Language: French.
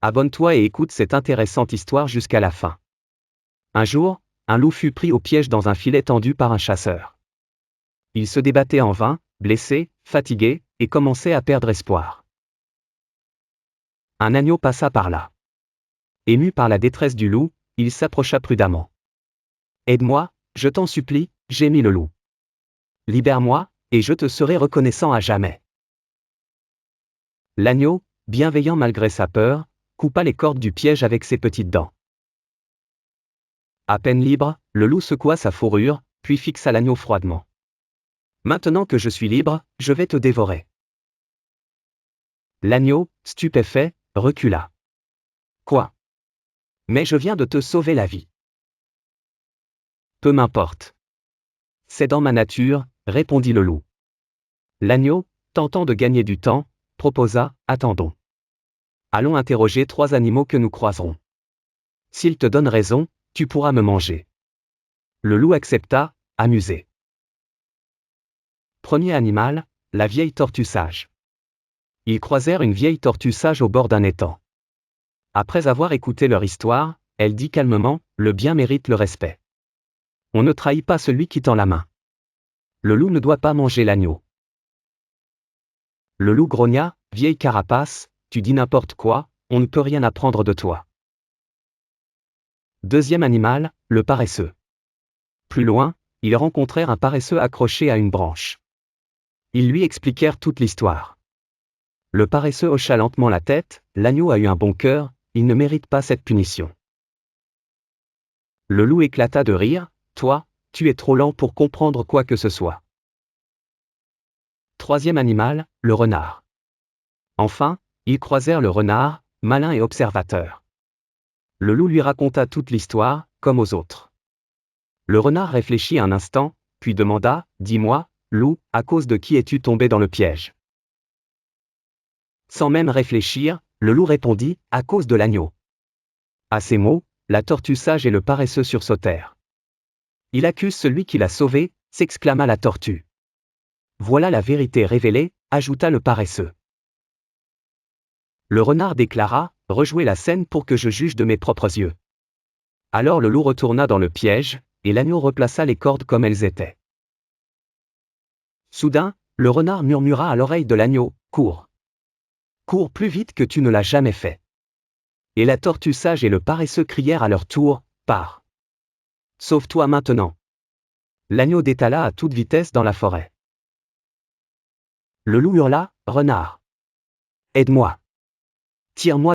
Abonne-toi et écoute cette intéressante histoire jusqu'à la fin. Un jour, un loup fut pris au piège dans un filet tendu par un chasseur. Il se débattait en vain, blessé, fatigué, et commençait à perdre espoir. Un agneau passa par là. Ému par la détresse du loup, il s'approcha prudemment. « Aide-moi, je t'en supplie », gémit le loup. « Libère-moi, et je te serai reconnaissant à jamais. » L'agneau, bienveillant malgré sa peur, coupa les cordes du piège avec ses petites dents. À peine libre, le loup secoua sa fourrure, puis fixa l'agneau froidement. « Maintenant que je suis libre, je vais te dévorer. » L'agneau, stupéfait, recula. « Quoi ? Mais je viens de te sauver la vie. » « Peu m'importe. C'est dans ma nature, » répondit le loup. L'agneau, tentant de gagner du temps, proposa, « Attendons. Allons interroger 3 animaux que nous croiserons. S'ils te donnent raison, tu pourras me manger. » Le loup accepta, amusé. Premier animal, la vieille tortue sage. Ils croisèrent une vieille tortue sage au bord d'un étang. Après avoir écouté leur histoire, elle dit calmement, « Le bien mérite le respect. On ne trahit pas celui qui tend la main. Le loup ne doit pas manger l'agneau. » Le loup grogna, « Vieille carapace, tu dis n'importe quoi, on ne peut rien apprendre de toi. » Deuxième animal, le paresseux. Plus loin, ils rencontrèrent un paresseux accroché à une branche. Ils lui expliquèrent toute l'histoire. Le paresseux hocha lentement la tête, « L'agneau a eu un bon cœur, il ne mérite pas cette punition. » Le loup éclata de rire, « Toi, tu es trop lent pour comprendre quoi que ce soit. » Troisième animal, le renard. Enfin, ils croisèrent le renard, malin et observateur. Le loup lui raconta toute l'histoire, comme aux autres. Le renard réfléchit un instant, puis demanda, « Dis-moi, loup, à cause de qui es-tu tombé dans le piège ?» Sans même réfléchir, le loup répondit, « À cause de l'agneau. » À ces mots, la tortue sage et le paresseux sursautèrent. « Il accuse celui qui l'a sauvé », s'exclama la tortue. « Voilà la vérité révélée », ajouta le paresseux. Le renard déclara, « Rejouez la scène pour que je juge de mes propres yeux. » Alors le loup retourna dans le piège, et l'agneau replaça les cordes comme elles étaient. Soudain, le renard murmura à l'oreille de l'agneau, « Cours. Cours plus vite que tu ne l'as jamais fait. » Et la tortue sage et le paresseux crièrent à leur tour, « Pars. Sauve-toi maintenant. » L'agneau détala à toute vitesse dans la forêt. Le loup hurla, « Renard. Aide-moi. Tire-moi